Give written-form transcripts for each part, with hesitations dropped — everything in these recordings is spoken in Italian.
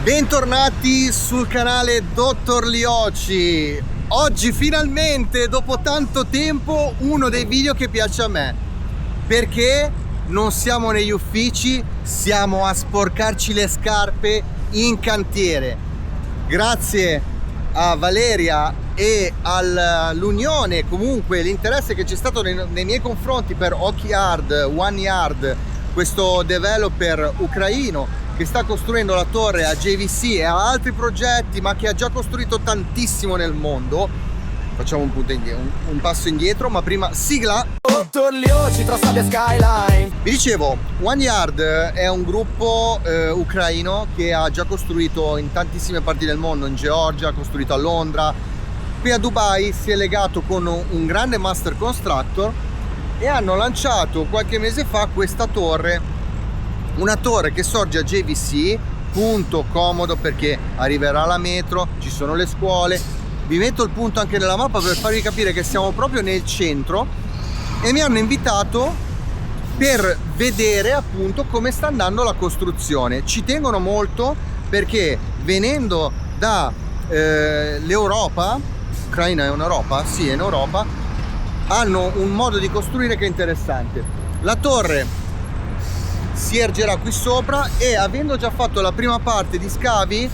Bentornati sul canale Dottor Lioci. Oggi finalmente, dopo tanto tempo, uno dei video che piace a me, perché non siamo negli uffici, siamo a sporcarci le scarpe in cantiere. Grazie a Valeria e all'unione, comunque l'interesse che c'è stato nei miei confronti per Okyard, One Yard, questo developer ucraino che sta costruendo la torre a JVC e a altri progetti, ma che ha già costruito tantissimo nel mondo. Facciamo un passo indietro, ma prima sigla. Vi dicevo, One Yard è un gruppo ucraino che ha già costruito in tantissime parti del mondo, in Georgia, ha costruito a Londra, qui a Dubai si è legato con un grande master constructor e hanno lanciato qualche mese fa questa torre. Una torre che sorge a JVC, punto comodo perché arriverà la metro, ci sono le scuole. Vi metto il punto anche nella mappa per farvi capire che siamo proprio nel centro e mi hanno invitato per vedere appunto come sta andando la costruzione. Ci tengono molto perché venendo da l'Europa, Ucraina è in Europa? Sì, è in Europa, hanno un modo di costruire che è interessante. La torre si ergerà qui sopra e avendo già fatto la prima parte di scavi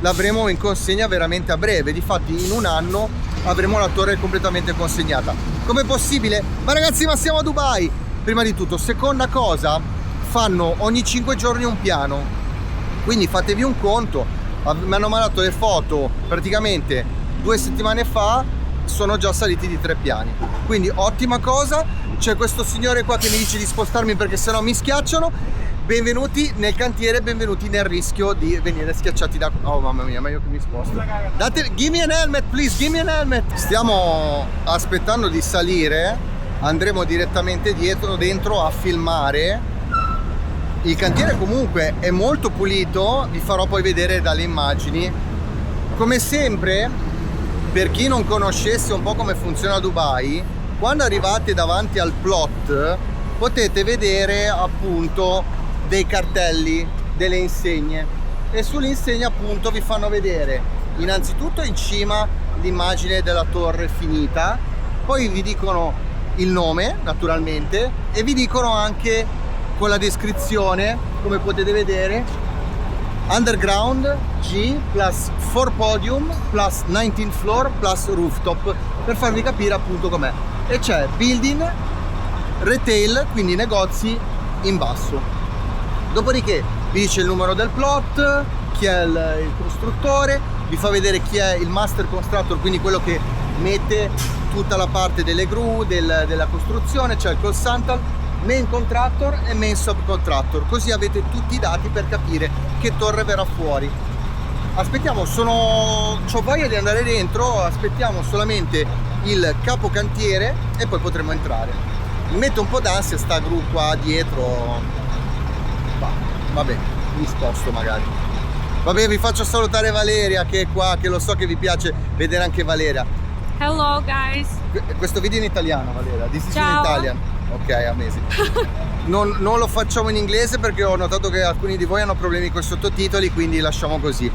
l'avremo in consegna veramente a breve. Difatti in un anno avremo la torre completamente consegnata. Com'è possibile? Ma ragazzi, ma siamo a Dubai! Prima di tutto, seconda cosa, fanno ogni 5 giorni un piano, quindi fatevi un conto. Mi hanno mandato le foto praticamente 2 settimane fa, sono già saliti di 3 piani, quindi ottima cosa. C'è questo signore qua che mi dice di spostarmi perché sennò mi schiacciano. Benvenuti nel cantiere, benvenuti nel rischio di venire schiacciati da... Oh mamma mia, ma io che mi sposto. Give me an helmet, please, give me an helmet. Stiamo aspettando di salire, andremo direttamente dentro a filmare. Il cantiere comunque è molto pulito, vi farò poi vedere dalle immagini. Come sempre, per chi non conoscesse un po' come funziona Dubai, quando arrivate davanti al plot potete vedere appunto dei cartelli, delle insegne, e sulle insegne appunto vi fanno vedere innanzitutto in cima l'immagine della torre finita, poi vi dicono il nome naturalmente e vi dicono anche con la descrizione, come potete vedere, underground G plus 4 podium plus 19th floor plus rooftop, per farvi capire appunto com'è. E c'è building, retail, quindi negozi in basso. Dopodiché vi dice il numero del plot, chi è il costruttore, vi fa vedere chi è il master constructor, quindi quello che mette tutta la parte delle gru, della costruzione. C'è il consultant, main contractor e main subcontractor, così avete tutti i dati per capire che torre verrà fuori. Aspettiamo, c'ho voglia di andare dentro, aspettiamo solamente il capo cantiere e poi potremo entrare. Mi mette un po' d'ansia sta gru qua dietro, vabbè, mi sposto magari. Vabbè, vi faccio salutare Valeria che è qua, che lo so che vi piace vedere anche Valeria. Hello guys. Questo video in italiano, Valeria, this is in Ciao. Italian. Ok, amazing. Non lo facciamo in inglese perché ho notato che alcuni di voi hanno problemi con i sottotitoli, quindi lasciamo così.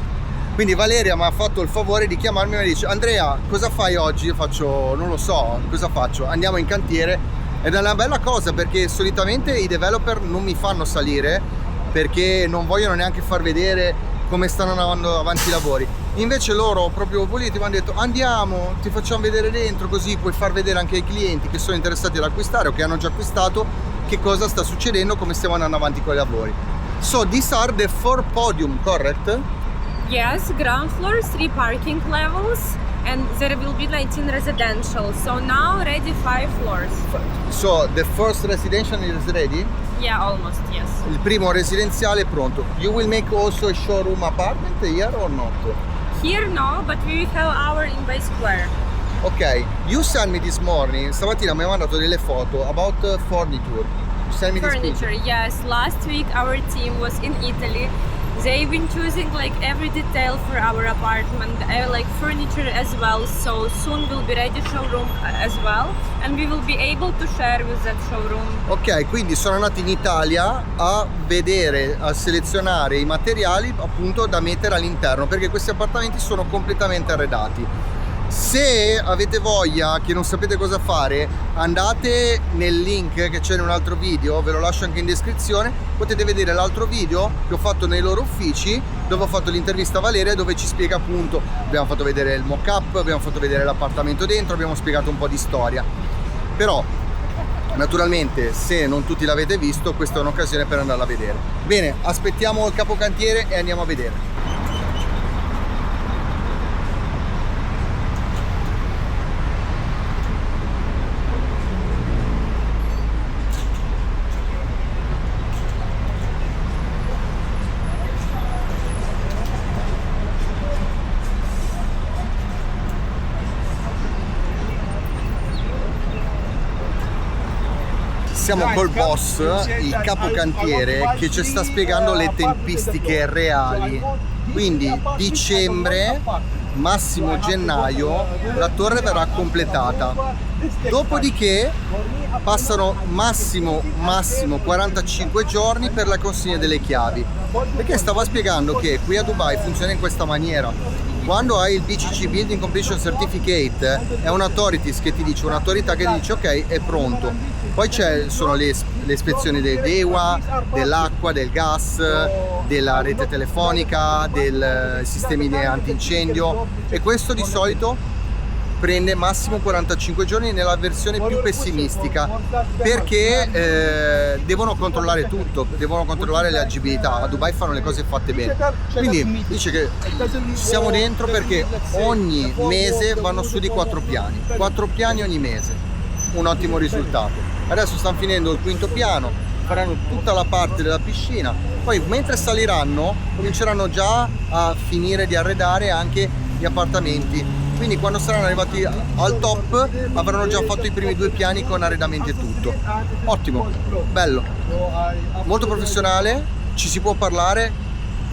Quindi Valeria mi ha fatto il favore di chiamarmi e mi dice: Andrea, cosa fai oggi? Io faccio, non lo so, cosa faccio? Andiamo in cantiere. Ed è una bella cosa perché solitamente i developer non mi fanno salire perché non vogliono neanche far vedere come stanno andando avanti i lavori. Invece loro proprio volenti mi hanno detto: andiamo, ti facciamo vedere dentro, così puoi far vedere anche ai clienti che sono interessati ad acquistare o che hanno già acquistato che cosa sta succedendo, come stiamo andando avanti con i lavori. So these are the 4 podium, correct? Yes, ground floor, 3 parking levels, and there will be 19 residential. So now ready 5 floors. So the first residential is ready? Yeah, almost, yes. Il primo residenziale è pronto. You will make also a showroom apartment here or not? Here no, but we will have our in Bay Square. Ok, you sent me this morning, stamattina mi hai mandato delle foto about furniture. You sent me this Furniture, picture. yes. Last week our team was in Italy. They've been choosing like every detail for our apartment, like furniture as well. So soon we'll be ready showroom as well, and we will be able to share with that showroom. Ok, quindi sono andati in Italia a vedere, a selezionare i materiali appunto da mettere all'interno, perché questi appartamenti sono completamente arredati. Se avete voglia, che non sapete cosa fare, andate nel link che c'è in un altro video, ve lo lascio anche in descrizione, potete vedere l'altro video che ho fatto nei loro uffici, dove ho fatto l'intervista a Valeria, dove ci spiega appunto, abbiamo fatto vedere il mock-up, abbiamo fatto vedere l'appartamento dentro, abbiamo spiegato un po' di storia. Però naturalmente, se non tutti l'avete visto, questa è un'occasione per andarla a vedere. Bene, aspettiamo il capocantiere e andiamo a vedere. Siamo col boss, il capocantiere, che ci sta spiegando le tempistiche reali. Quindi dicembre, massimo gennaio, la torre verrà completata. Dopodiché passano massimo 45 giorni per la consegna delle chiavi. Perché stava spiegando che qui a Dubai funziona in questa maniera. Quando hai il BCC Building Completion Certificate, è un'authorities che ti dice, un'autorità che ti dice ok, è pronto. Poi sono le ispezioni del DEWA, dell'acqua, del gas, della rete telefonica, dei sistemi di antincendio, e questo di solito prende massimo 45 giorni nella versione più pessimistica, perché devono controllare tutto, devono controllare le agibilità. A Dubai fanno le cose fatte bene, quindi dice che ci siamo dentro perché ogni mese vanno su di 4 piani ogni mese, un ottimo risultato. Adesso stanno finendo il quinto piano, faranno tutta la parte della piscina, poi mentre saliranno cominceranno già a finire di arredare anche gli appartamenti, quindi quando saranno arrivati al top avranno già fatto i primi 2 piani con arredamenti e tutto. Ottimo, bello, molto professionale, ci si può parlare,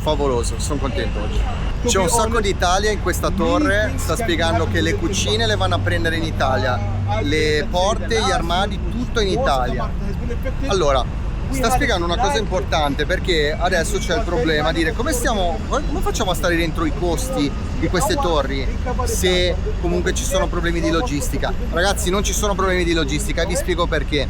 favoloso, sono contento oggi. C'è un sacco di Italia in questa torre, sta spiegando che le cucine le vanno a prendere in Italia, le porte, gli armadi, tutto in Italia. Allora, sta spiegando una cosa importante, perché adesso c'è il problema di dire come facciamo a stare dentro i costi di queste torri se comunque ci sono problemi di logistica. Ragazzi, non ci sono problemi di logistica, e vi spiego perché.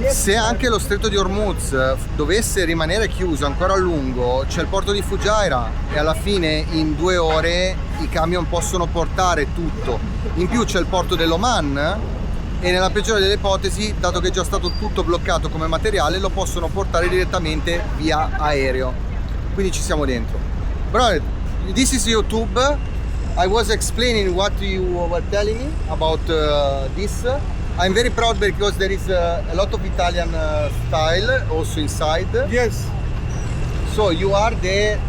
Se anche lo stretto di Hormuz dovesse rimanere chiuso ancora a lungo, c'è il porto di Fujairah e alla fine in 2 ore i camion possono portare tutto. In più c'è il porto dell'Oman, e nella peggiore delle ipotesi, dato che è già stato tutto bloccato come materiale, lo possono portare direttamente via aereo. Quindi ci siamo dentro. Brother, this is YouTube. I was explaining what you were telling me about this. I'm very proud because there is a lot of Italian style also inside. Yes. So you are the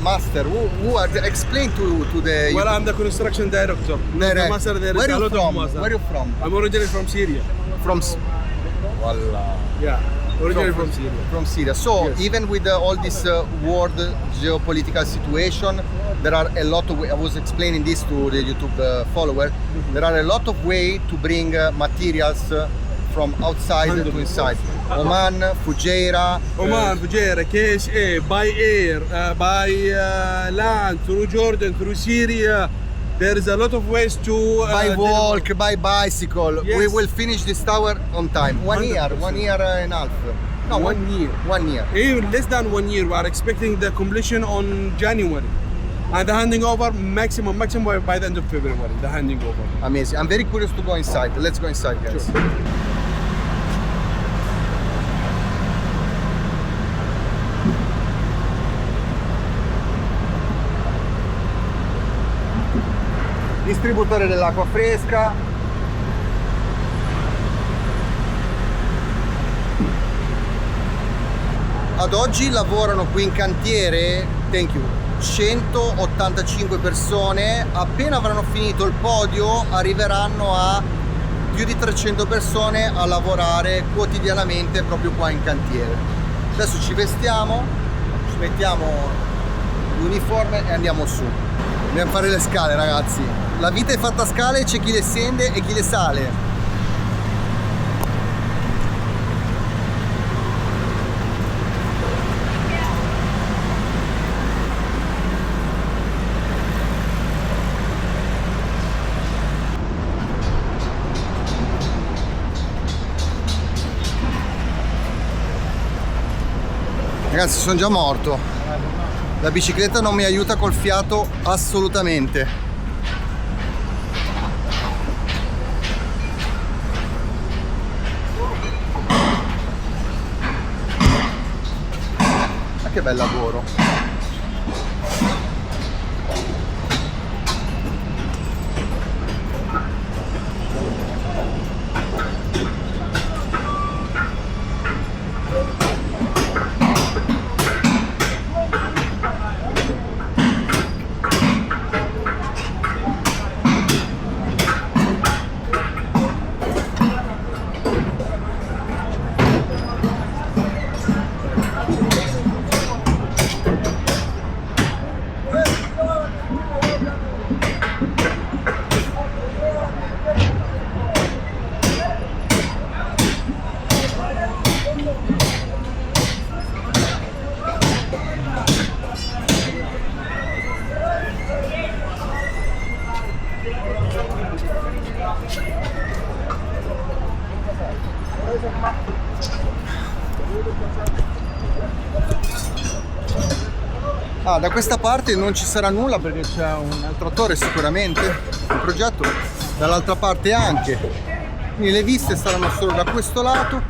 master who are explain to the Well, YouTube. I'm the construction director. Direct. The master there is Where a you lot from? of master. Where you from? I'm originally from Syria. Wallah. Yeah, originally from Syria. From Syria. So Yes. even with all this world geopolitical situation, there are a lot of I was explaining this to the YouTube follower. There are a lot of way to bring materials from outside to inside. Oman, Fujairah, Oman, Fujairah, KSA, by air, by land, through Jordan, through Syria. There is a lot of ways to by walk, by bicycle. Yes. We will finish this tower on time. 1 year, 100%. 1 year and a half. No, 1 year. 1 year. Even less than 1 year. We are expecting the completion on January. And the handing over maximum by the end of February, the handing over. Amazing. I'm very curious to go inside. Let's go inside, guys. Sure. Distributore dell'acqua fresca. Ad oggi lavorano qui in cantiere, thank you, 185 persone. Appena avranno finito il podio arriveranno a più di 300 persone a lavorare quotidianamente proprio qua in cantiere. Adesso ci vestiamo, mettiamo l'uniforme e andiamo su. Dobbiamo fare le scale, ragazzi. La vita è fatta a scale, c'è chi le scende e chi le sale. Ragazzi, sono già morto. La bicicletta non mi aiuta col fiato assolutamente. Ma che bel lavoro. Ah, da questa parte non ci sarà nulla perché c'è un altro attore sicuramente il progetto, dall'altra parte anche, quindi le viste saranno solo da questo lato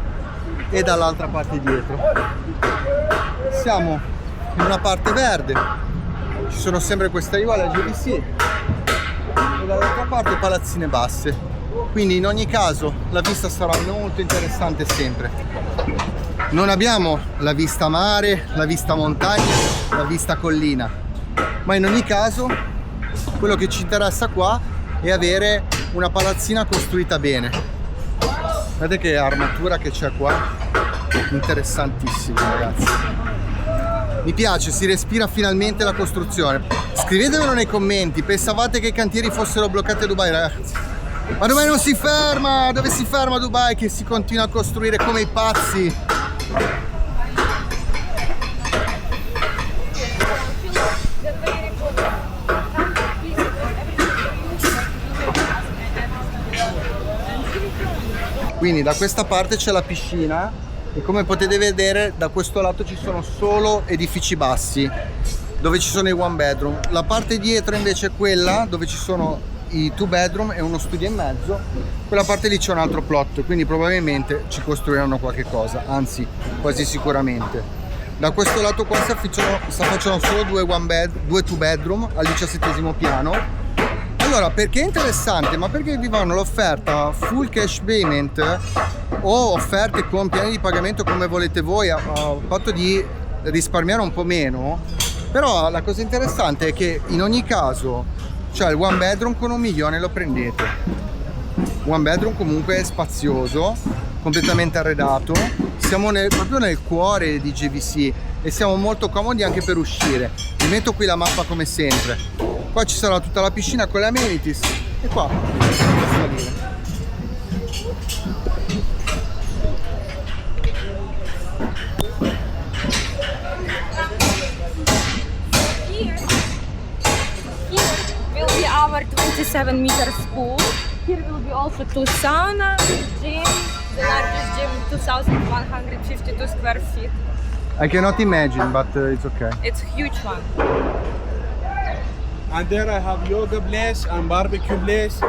e dall'altra parte dietro. Siamo in una parte verde, ci sono sempre queste aiuole GVC e dall'altra parte palazzine basse, quindi in ogni caso la vista sarà molto interessante sempre. Non abbiamo la vista mare, la vista montagna, la vista collina, ma in ogni caso quello che ci interessa qua è avere una palazzina costruita bene. Guardate che armatura che c'è qua, interessantissimo, ragazzi. Mi piace, si respira finalmente la costruzione. Scrivetemelo nei commenti, pensavate che i cantieri fossero bloccati a Dubai, ragazzi? Ma Dubai non si ferma! Dove si ferma Dubai che si continua a costruire come i pazzi? Quindi da questa parte c'è la piscina e come potete vedere da questo lato ci sono solo edifici bassi dove ci sono i one bedroom. La parte dietro invece è quella dove ci sono i two bedroom e uno studio in mezzo. Quella parte lì c'è un altro plot, quindi probabilmente ci costruiranno qualche cosa, anzi quasi sicuramente. Da questo lato qua si affacciano solo due two bedroom al 17° piano. Allora, perché è interessante? Ma perché vi fanno l'offerta full cash payment o offerte con piani di pagamento come volete voi, a patto di risparmiare un po' meno. Però la cosa interessante è che in ogni caso, cioè il one bedroom con 1 milione lo prendete. One bedroom comunque spazioso, completamente arredato. Siamo proprio nel cuore di GVC e siamo molto comodi anche per uscire. Vi metto qui la mappa come sempre. Qua ci sarà tutta la piscina con le amenities e qua salire. Here will be our 27 meters pool. Here will be also 2 sauna, gym, the largest gym 2,152 square feet. I cannot imagine, but it's okay. It's a huge one. And there I have yoga place and barbecue place.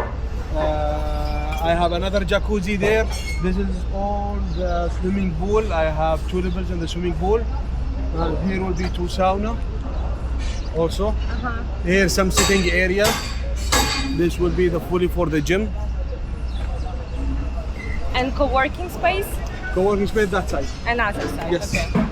I have another jacuzzi there. This is all the swimming pool. I have 2 levels in the swimming pool. And here will be 2 sauna also. Here some sitting area. This will be the fully for the gym. And co-working space? Co-working space that side. Another side, Yes. okay.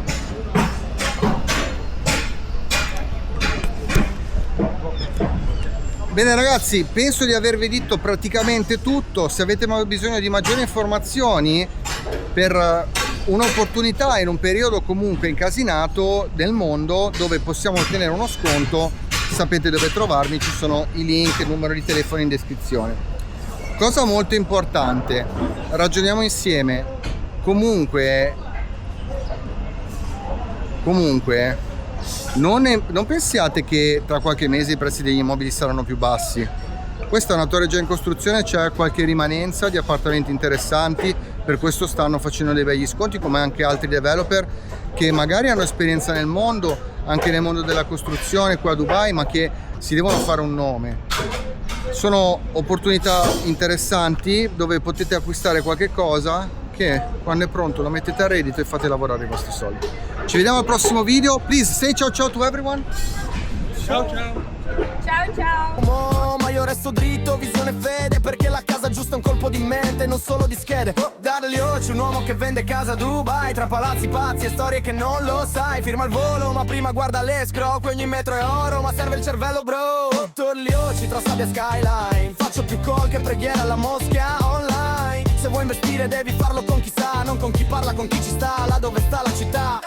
Bene ragazzi, penso di avervi detto praticamente tutto. Se avete bisogno di maggiori informazioni per un'opportunità in un periodo comunque incasinato del mondo dove possiamo ottenere uno sconto. Sapete dove trovarmi, ci sono i link, il numero di telefono in descrizione. Cosa molto importante, ragioniamo insieme. Comunque non pensiate che tra qualche mese i prezzi degli immobili saranno più bassi. Questa è una torre già in costruzione, c'è qualche rimanenza di appartamenti interessanti, per questo stanno facendo dei begli sconti, come anche altri developer che magari hanno esperienza nel mondo, anche nel mondo della costruzione qua a Dubai, ma che si devono fare un nome. Sono opportunità interessanti dove potete acquistare qualche cosa che quando è pronto lo mettete a reddito e fate lavorare i vostri soldi. Ci vediamo al prossimo video. Please say ciao ciao to everyone. Ciao ciao. Ciao ciao! Ma io resto dritto, visione e fede, perché la casa giusta è un colpo di mente, non solo di schede. Dario, c'è un uomo che vende casa a Dubai, tra palazzi pazzi e storie che non lo sai. Firma il volo, ma prima guarda le scroc, ogni metro è oro, ma serve il cervello bro. Torlioci tra sabbia skyline, faccio più call che preghiera alla moschea online. Se vuoi investire devi farlo con chi sa, non con chi parla, con chi ci sta, là dove sta la città.